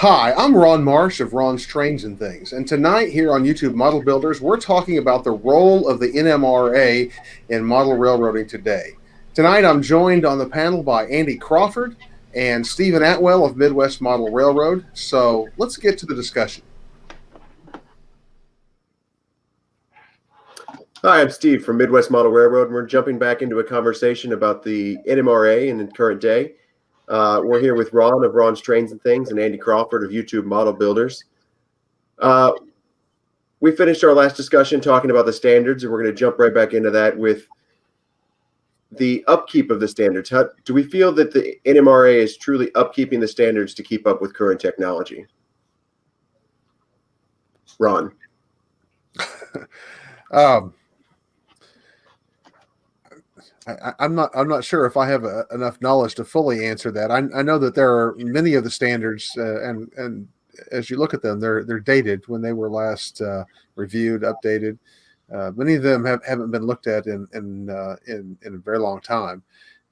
Hi, I'm Ron Marsh of Ron's Trains and Things, and tonight here on YouTube Model Builders, we're talking about the role of the NMRA in model railroading today. Tonight, I'm joined on the panel by Andy Crawford and Stephen Atwell of Midwest Model Railroad. So let's get to the discussion. Hi, I'm Steve from Midwest Model Railroad, and we're jumping back into a conversation about the NMRA in the current day. We're here with Ron of Ron's Trains and Things and Andy Crawford of YouTube Model Builders. We finished our last discussion talking about the standards, and we're going to jump right back into that with the upkeep of the standards. How do we feel that the NMRA is truly upkeeping the standards to keep up with current technology? Ron. I'm not sure if I have enough knowledge to fully answer that. I know that there are many of the standards, and as you look at them, they're dated when they were last reviewed, updated. Many of them haven't been looked at in a very long time,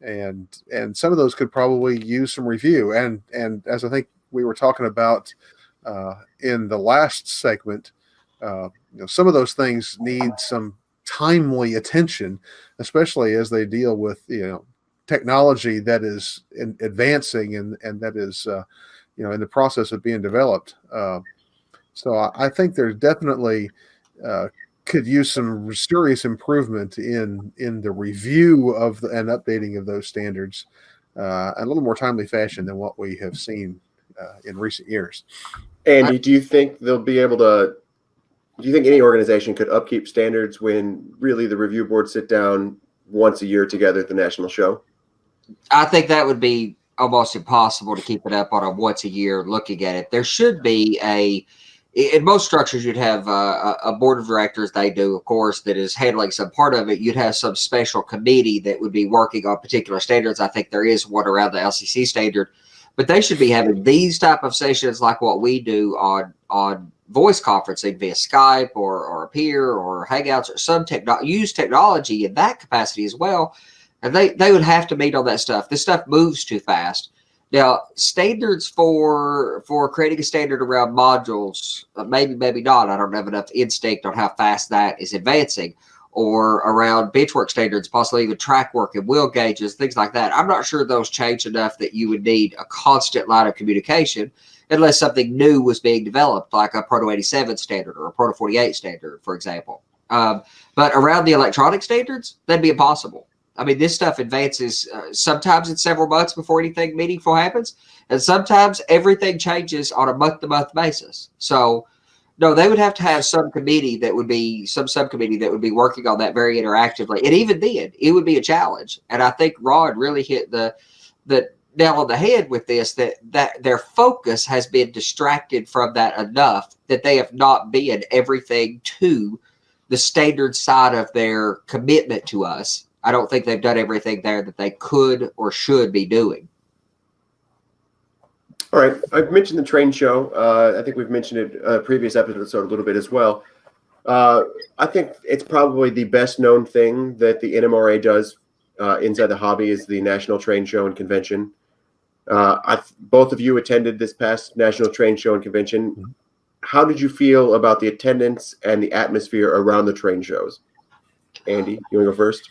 and some of those could probably use some review. And as I think we were talking about in the last segment, some of those things need some timely attention, especially as they deal with technology that is advancing and that is in the process of being developed. So I think there's definitely could use some serious improvement in the review of and updating of those standards in a little more timely fashion than what we have seen in recent years. Andy, do you think they'll be able to? Do you think any organization could upkeep standards when really the review board sit down once a year together at the national show? I think that would be almost impossible to keep it up on a once a year looking at it. There should be in most structures, you'd have a board of directors. They do, of course, that is handling some part of it. You'd have some special committee that would be working on particular standards. I think there is one around the LCC standard, but they should be having these type of sessions like what we do on voice conferencing via Skype or a peer or Hangouts or some use technology in that capacity as well. And they would have to meet on that stuff. This stuff moves too fast. Now, standards for creating a standard around modules, maybe not. I don't have enough instinct on how fast that is advancing, or around benchwork standards, possibly even track work and wheel gauges, things like that. I'm not sure those change enough that you would need a constant line of communication unless something new was being developed, like a Proto 87 standard or a Proto 48 standard, for example. But around the electronic standards, that'd be impossible. I mean, this stuff advances. Sometimes it's several months before anything meaningful happens, and sometimes everything changes on a month-to-month basis. So, no, they would have to have some subcommittee that would be working on that very interactively. And even then, it would be a challenge. And I think Rod really hit the nail on the head with this, that their focus has been distracted from that enough that they have not been everything to the standard side of their commitment to us. I don't think they've done everything there that they could or should be doing. All right. I've mentioned the train show. I think we've mentioned it in a previous episode a little bit as well. I think it's probably the best known thing that the NMRA does inside the hobby is the National Train Show and Convention. Both of you attended this past National Train Show and Convention. Mm-hmm. How did you feel about the attendance and the atmosphere around the train shows? Andy, you want to go first?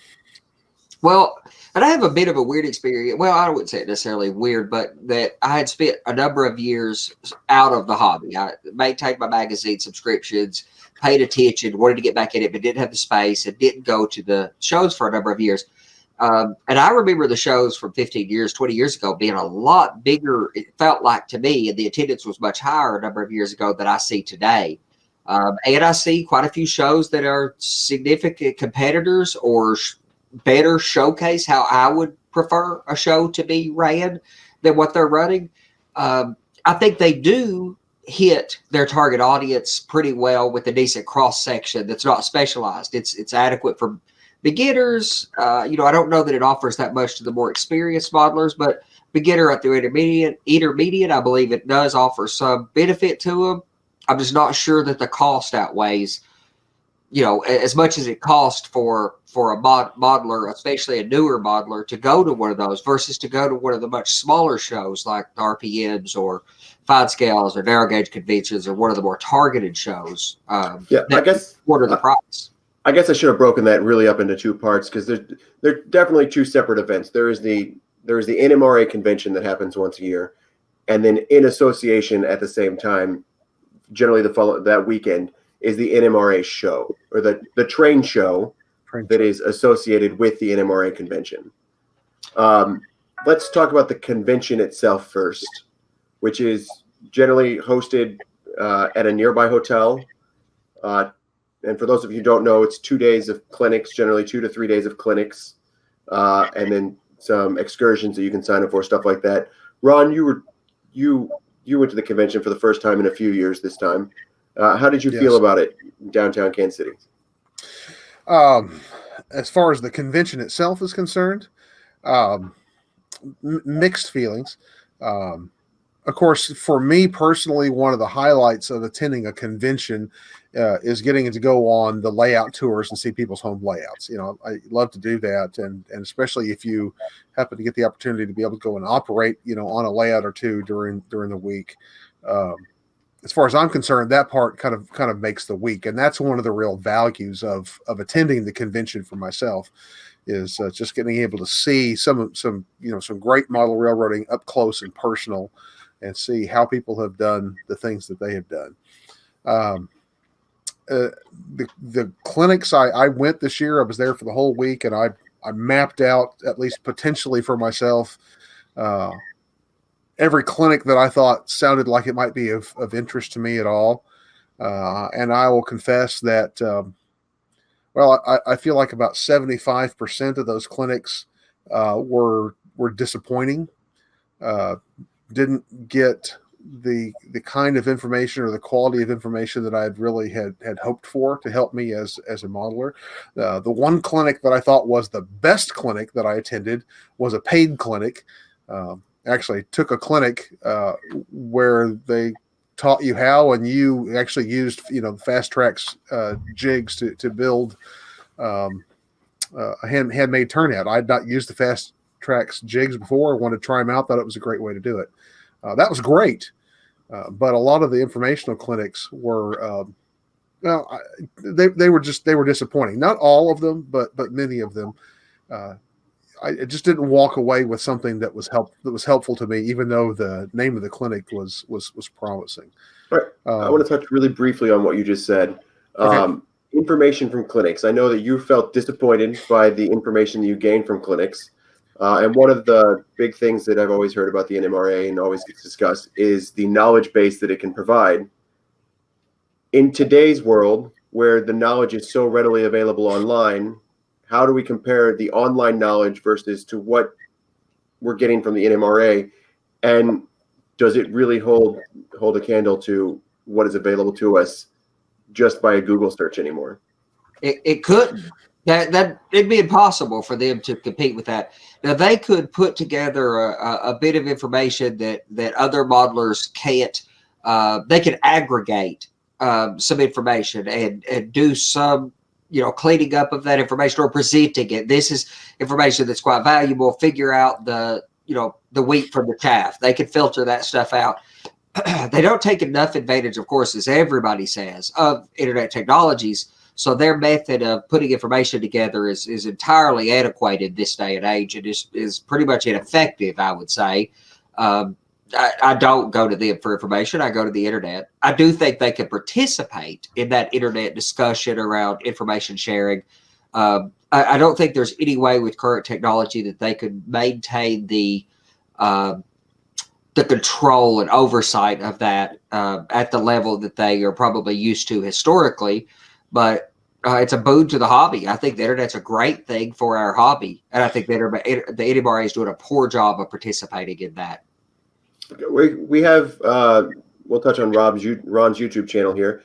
Well, and I have a bit of a weird experience. Well, I wouldn't say it necessarily weird, but that I had spent a number of years out of the hobby. I maintained my magazine subscriptions, paid attention, wanted to get back in it, but didn't have the space and didn't go to the shows for a number of years. And I remember the shows from 15 years, 20 years ago being a lot bigger. It felt like to me, and the attendance was much higher a number of years ago than I see today. And I see quite a few shows that are significant competitors or better showcase how I would prefer a show to be ran than what they're running. I think they do hit their target audience pretty well with a decent cross section that's not specialized. It's adequate for beginners. I don't know that it offers that much to the more experienced modelers, but beginner up through intermediate, I believe it does offer some benefit to them. I'm just not sure that the cost outweighs as much as it costs for a modeler, especially a newer modeler, to go to one of those versus to go to one of the much smaller shows like the RPMs or fine scales or narrow gauge conventions or one of the more targeted shows. I guess quarter the price. I guess I should have broken that really up into two parts because they're definitely two separate events. There's the NMRA Convention that happens once a year, and then in association at the same time, generally that weekend, is the NMRA show, or the train show that is associated with the NMRA convention. Let's talk about the convention itself first, which is generally hosted at a nearby hotel. And for those of you who don't know, it's 2 days of clinics, generally 2 to 3 days of clinics, and then some excursions that you can sign up for, stuff like that. Ron, you went to the convention for the first time in a few years this time. How did you feel about it downtown Kansas City? As far as the convention itself is concerned, mixed feelings. Of course, for me personally, one of the highlights of attending a convention is getting to go on the layout tours and see people's home layouts. I love to do that, and especially if you happen to get the opportunity to be able to go and operate, on a layout or two during the week. As far as I'm concerned, that part kind of makes the week, and that's one of the real values of attending the convention for myself, is just getting able to see some great model railroading up close and personal, and see how people have done the things that they have done. The clinics I went this year, I was there for the whole week, and I mapped out, at least potentially for myself, every clinic that I thought sounded like it might be of interest to me at all. And I will confess that, I feel like about 75% of those clinics were disappointing. Didn't get the kind of information or the quality of information that I had really had hoped for to help me as a modeler. The one clinic that I thought was the best clinic that I attended was a paid clinic. Actually took a clinic where they taught you how, and you actually used Fast Track's jigs to build a handmade turnout. I had not used the Fast Track's jigs before. I wanted to try them out. Thought it was a great way to do it. That was great, but a lot of the informational clinics were they were disappointing. Not all of them, but many of them. I just didn't walk away with something that was helpful to me, even though the name of the clinic was promising. All right. I want to touch really briefly on what you just said. Okay. Information from clinics. I know that you felt disappointed by the information you gained from clinics. And one of the big things that I've always heard about the NMRA and always gets discussed is the knowledge base that it can provide. In today's world, where the knowledge is so readily available online, how do we compare the online knowledge versus to what we're getting from the NMRA? And does it really hold a candle to what is available to us just by a Google search anymore? It couldn't. That it'd be impossible for them to compete with that. Now they could put together a bit of information that other modelers can't. They can aggregate some information and do some cleaning up of that information or presenting it. This is information that's quite valuable. Figure out the wheat from the chaff. They can filter that stuff out. They don't take enough advantage, of course, as everybody says, of internet technologies. So their method of putting information together is entirely antiquated this day and age. It is pretty much ineffective, I would say. I don't go to them for information. I go to the internet. I do think they can participate in that internet discussion around information sharing. I don't think there's any way with current technology that they could maintain the control and oversight of that at the level that they are probably used to historically. But it's a boon to the hobby. I think the internet's a great thing for our hobby, and I think the NMRA is doing a poor job of participating in that. We have we'll touch on Ron's YouTube channel here.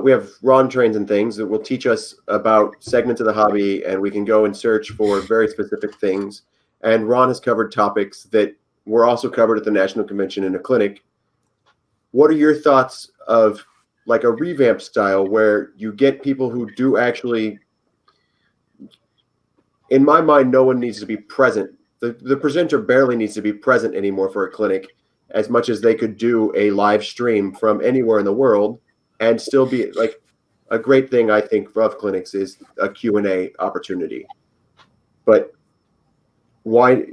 We have Ron Trains and Things that will teach us about segments of the hobby, and we can go and search for very specific things. And Ron has covered topics that were also covered at the National Convention in a clinic. What are your thoughts of like a revamp style where you get people who do actually, in my mind, no one needs to be present. The presenter barely needs to be present anymore for a clinic, as much as they could do a live stream from anywhere in the world and still be like a great thing. I think of clinics is a Q&A opportunity. But what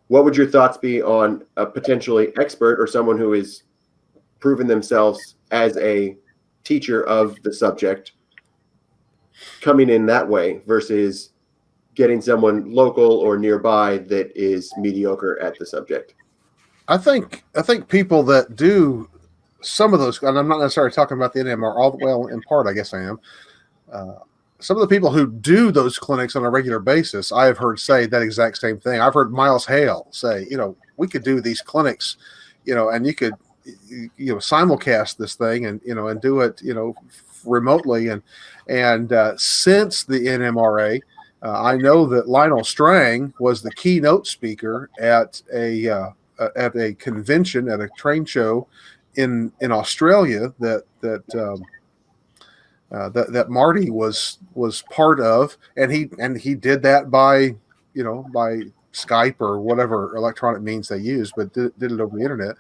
would your thoughts be on a potentially expert or someone who is proven themselves as a teacher of the subject coming in that way versus getting someone local or nearby that is mediocre at the subject? I think people that do some of those, and I'm not necessarily talking about the NMR, well, in part, I guess I am. Some of the people who do those clinics on a regular basis, I have heard say that exact same thing. I've heard Miles Hale say, we could do these clinics, and you could, simulcast this thing and, and do it, remotely. And since the NMRA, I know that Lionel Strang was the keynote speaker at a convention, at a train show in Australia that Marty was part of, and he did that by Skype or whatever electronic means they use, but did it over the internet.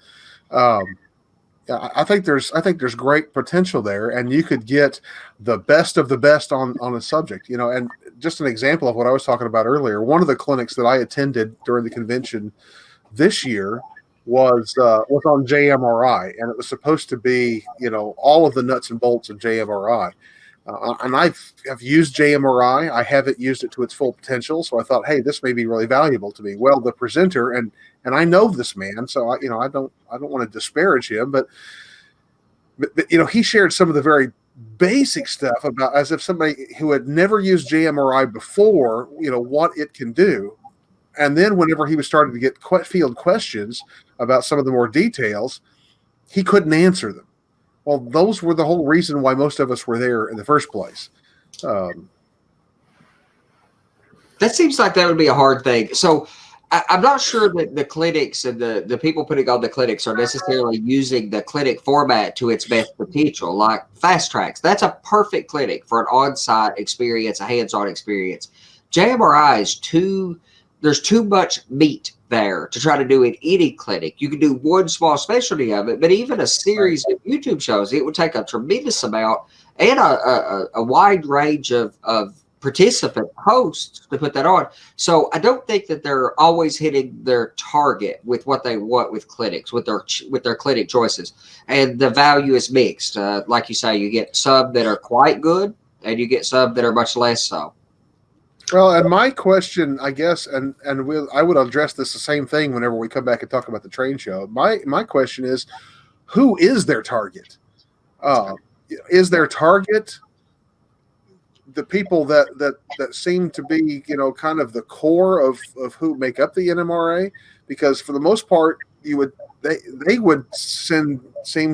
I think there's great potential there, and you could get the best of the best on a subject, and just an example of what I was talking about earlier. One of the clinics that I attended during the convention this year was on JMRI, and it was supposed to be, all of the nuts and bolts of JMRI. And I've used JMRI. I haven't used it to its full potential. So I thought, hey, this may be really valuable to me. Well, the presenter, and I know this man, so I don't want to disparage him, but he shared some of the very basic stuff about, as if somebody who had never used JMRI before, what it can do. And then whenever he was starting to get field questions about some of the more details, he couldn't answer them. Well, those were the whole reason why most of us were there in the first place. That seems like that would be a hard thing. So I'm not sure that the clinics and the people putting on the clinics are necessarily using the clinic format to its best potential, like Fast Tracks. That's a perfect clinic for an on-site experience, a hands-on experience. JMRI is there's too much meat there to try to do in any clinic. You can do one small specialty of it, but even a series of YouTube shows, it would take a tremendous amount and a wide range of participant hosts to put that on. So I don't think that they're always hitting their target with what they want with clinics, with their clinic choices. And the value is mixed. Like you say, you get some that are quite good and you get some that are much less so. Well, and my question, I guess, and I would address this the same thing whenever we come back and talk about the train show. My question is, who is their target? Is their target the people that seem to be, kind of the core of who make up the NMRA? Because for the most part, they would seem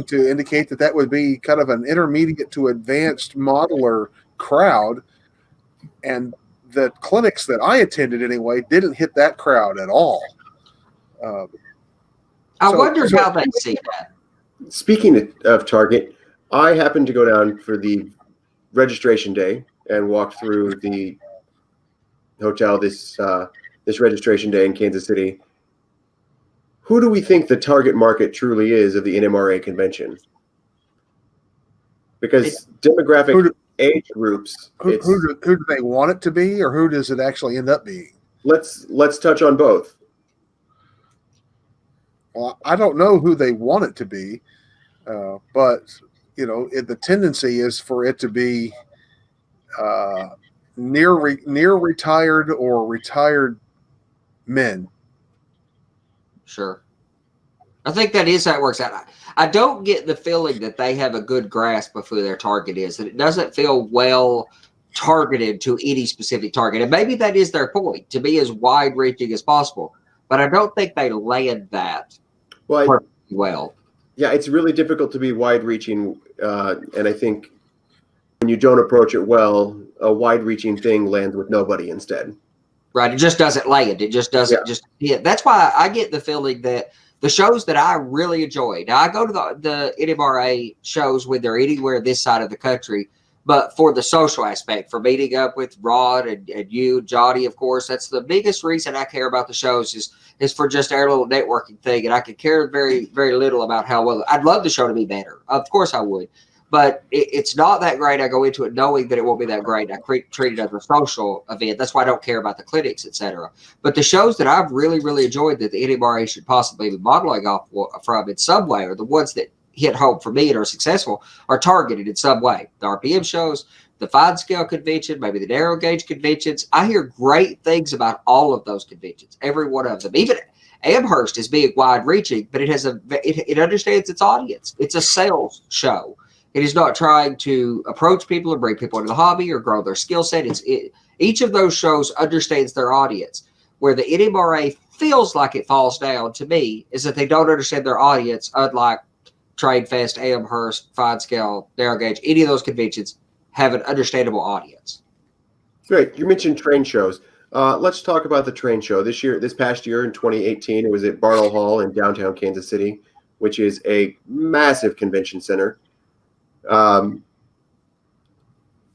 to indicate that would be kind of an intermediate to advanced modeler crowd, and the clinics that I attended anyway didn't hit that crowd at all. I wonder how they see that. Speaking of target, I happened to go down for the registration day and walk through the hotel this registration day in Kansas City. Who do we think the target market truly is of the NMRA convention? Because demographic age groups. Who do they want it to be, or who does it actually end up being? Let's touch on both. Well, I don't know who they want it to be, but the tendency is for it to be near retired or retired men. Sure. I think that is how it works out. I don't get the feeling that they have a good grasp of who their target is, that it doesn't feel well targeted to any specific target. And maybe that is their point, to be as wide reaching as possible. But I don't think they land that well. Yeah, it's really difficult to be wide reaching. And I think when you don't approach it well, a wide reaching thing lands with nobody instead. Right. It just doesn't land. It just doesn't just hit. That's why I get the feeling that The shows that I really enjoy. Now I go to the NMRA shows when they're anywhere this side of the country, but for the social aspect, for meeting up with Rod and you, Johnny, of course, that's the biggest reason I care about the shows is for just our little networking thing. And I could care very, very little about how well. I'd love the show to be better. Of course I would. But it's not that great. I go into it knowing that it won't be that great. I treat it as a social event. That's why I don't care about the clinics, etc. But the shows that I've really, really enjoyed that the NMRA should possibly be modeling off from in some way, or the ones that hit home for me and are successful, are targeted in some way. The RPM shows, the fine scale convention, maybe the narrow gauge conventions. I hear great things about all of those conventions, every one of them. Even Amherst is being wide reaching, but it understands its audience. It's a sales show. It is not trying to approach people or bring people into the hobby or grow their skill set. Each of those shows understands their audience. Where the NMRA feels like it falls down to me is that they don't understand their audience, unlike Trade Fest, Amherst, Fine Scale, Narrow Gauge. Any of those conventions have an understandable audience. Great. You mentioned train shows. Let's talk about the train show. This past year in 2018, it was at Bartle Hall in downtown Kansas City, which is a massive convention center.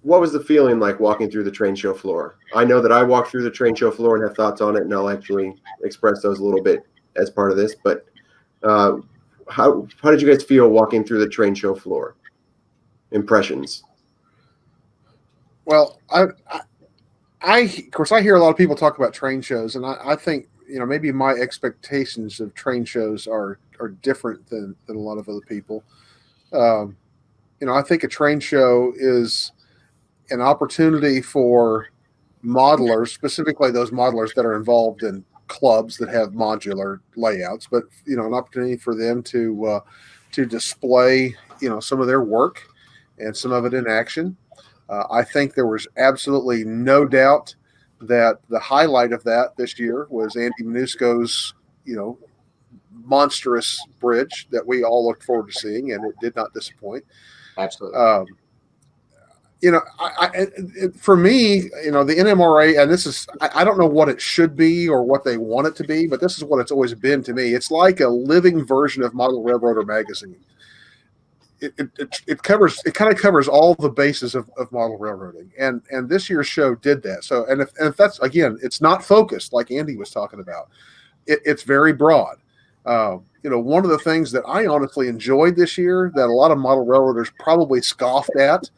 What was the feeling like walking through the train show floor? I know that I walked through the train show floor and have thoughts on it, and I'll actually express those a little bit as part of this. But how did you guys feel walking through the train show floor? Impressions? Well, of course, I hear a lot of people talk about train shows, and I think maybe my expectations of train shows are different than a lot of other people. I think a train show is an opportunity for modelers, specifically those modelers that are involved in clubs that have modular layouts, but an opportunity for them to display some of their work and some of it in action. I think there was absolutely no doubt that the highlight of that this year was Andy Minusco's monstrous bridge that we all looked forward to seeing, and it did not disappoint. Absolutely. For me, the NMRA, and this is, I don't know what it should be or what they want it to be, but this is what it's always been to me. It's like a living version of Model Railroader magazine. It kind of covers all the bases of model railroading, and this year's show did that. So, and if that's, again, it's not focused like Andy was talking about. It's very broad. One of the things that I honestly enjoyed this year that a lot of model railroaders probably scoffed at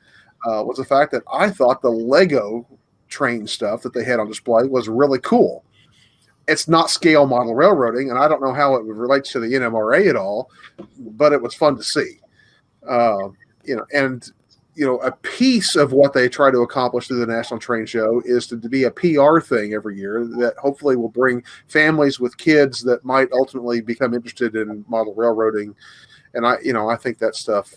was the fact that I thought the Lego train stuff that they had on display was really cool. It's not scale model railroading, and I don't know how it relates to the NMRA at all, but it was fun to see. A piece of what they try to accomplish through the National Train Show is to be a PR thing every year that hopefully will bring families with kids that might ultimately become interested in model railroading. And I think that stuff,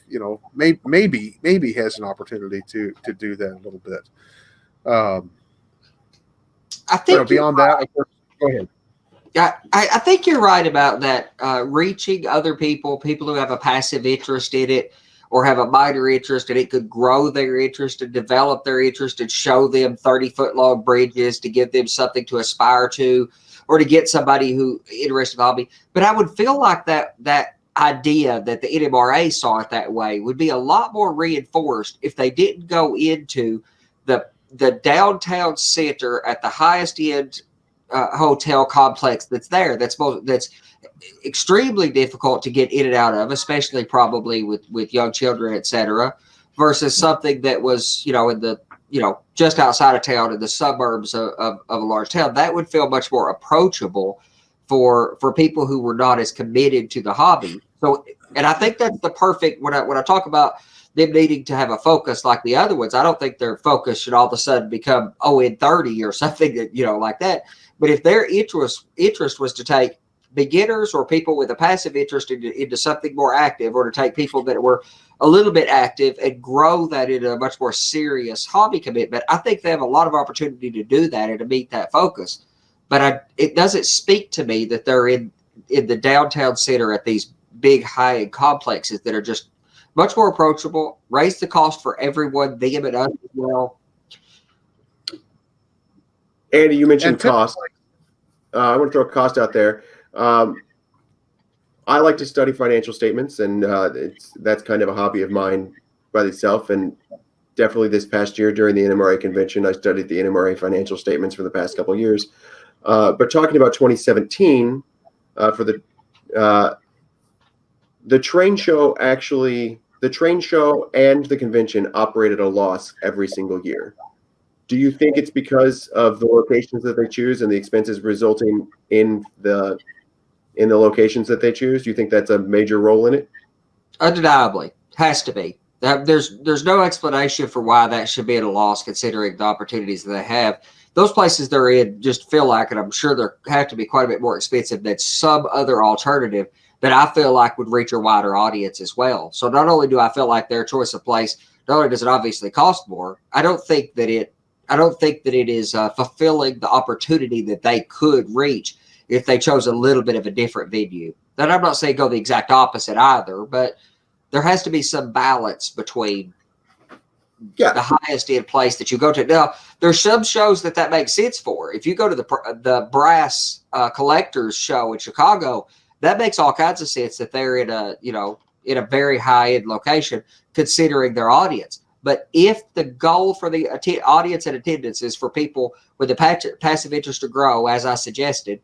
maybe has an opportunity to do that a little bit. I think beyond that, of course, go ahead. Yeah, I think you're right about that. Reaching other people who have a passive interest in it or have a minor interest, and it could grow their interest and develop their interest and show them 30-foot long bridges to give them something to aspire to, or to get somebody who interested in the hobby. But I would feel like that idea that the NMRA saw it that way would be a lot more reinforced if they didn't go into the downtown center at the highest end hotel complex that's there. That's extremely difficult to get in and out of, especially probably with young children, etc. Versus something that was in the just outside of town in the suburbs of a large town. That would feel much more approachable for people who were not as committed to the hobby. So, and I think that's the perfect when I talk about them needing to have a focus like the other ones. I don't think their focus should all of a sudden become in 30 or something that like that. But if their interest was to take beginners or people with a passive interest into something more active, or to take people that were a little bit active and grow that into a much more serious hobby commitment, I think they have a lot of opportunity to do that and to meet that focus. But it doesn't speak to me that they're in the downtown center at these big high-end complexes that are just much more approachable, raise the cost for everyone, them and us as well. Andy, you mentioned cost. I want to throw cost out there. I like to study financial statements, and that's kind of a hobby of mine by itself. And definitely this past year during the NMRA convention, I studied the NMRA financial statements for the past couple of years. But talking about 2017, for the train show, actually, the train show and the convention operated a loss every single year. Do you think it's because of the locations that they choose and the expenses resulting in the locations that they choose? Do you think that's a major role in it? Undeniably, has to be. There's no explanation for why that should be at a loss, considering the opportunities that they have. Those places they're in just feel like, and I'm sure they have to be quite a bit more expensive than some other alternative that I feel like would reach a wider audience as well. So not only do I feel like their choice of place, not only does it obviously cost more, I don't think that it is fulfilling the opportunity that they could reach if they chose a little bit of a different venue. Then I'm not saying go the exact opposite either, but there has to be some balance between the highest end place that you go to. Now, there's some shows that makes sense for. If you go to the Brass Collectors show in Chicago, that makes all kinds of sense that they're in a very high end location, considering their audience. But if the goal for the audience and attendance is for people with a passive interest to grow, as I suggested,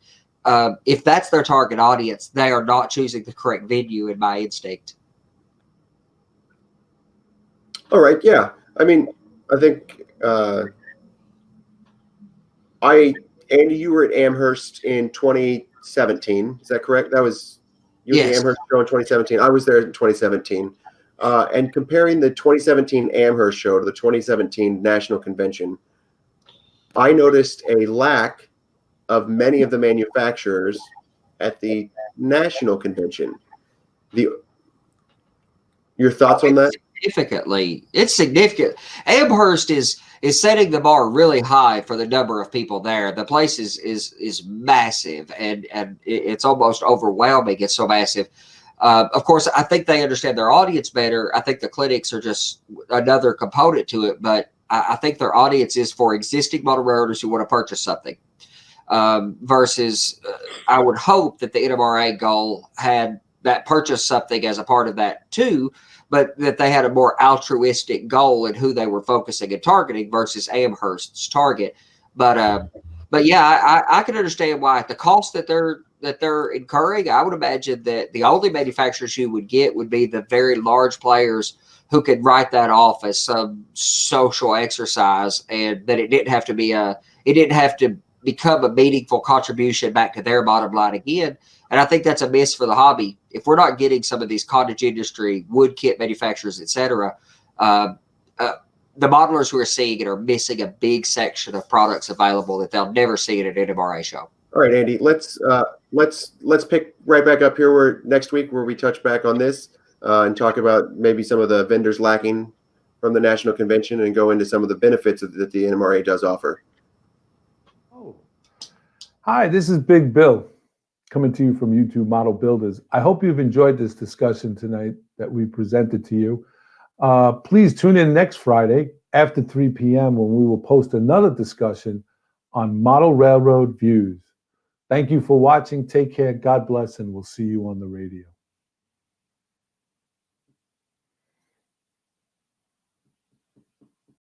if that's their target audience, they are not choosing the correct venue, in my instinct. All right. Yeah. I mean, I think Andy, you were at Amherst in 2017. Is that correct? That was you were at the Amherst show in 2017. I was there in 2017. And comparing the 2017 Amherst show to the 2017 National Convention, I noticed a lack of many of the manufacturers at the National Convention. Your thoughts on that? Significantly, it's significant. Amherst is setting the bar really high for the number of people there. The place is massive, and it's almost overwhelming. It's so massive. Of course, I think they understand their audience better. I think the clinics are just another component to it, but I think their audience is for existing model railroaders who want to purchase something. Versus, I would hope that the NMRA goal had that purchase something as a part of that too, but that they had a more altruistic goal in who they were focusing and targeting versus Amherst's target. But yeah, I can understand why at the cost that they're incurring, I would imagine that the only manufacturers you would get would be the very large players who could write that off as some social exercise, and that it didn't have to become a meaningful contribution back to their bottom line again. And I think that's a miss for the hobby. If we're not getting some of these cottage industry, wood kit manufacturers, etc., the modelers who are seeing it are missing a big section of products available that they'll never see at an NMRA show. All right, Andy, let's pick right back up here next week where we touch back on this and talk about maybe some of the vendors lacking from the National Convention and go into some of the benefits that the NMRA does offer. Oh, hi, this is Big Bill coming to you from YouTube Model Builders. I hope you've enjoyed this discussion tonight that we presented to you. Please tune in next Friday after 3 p.m. when we will post another discussion on model railroad views. Thank you for watching. Take care. God bless, and we'll see you on the radio.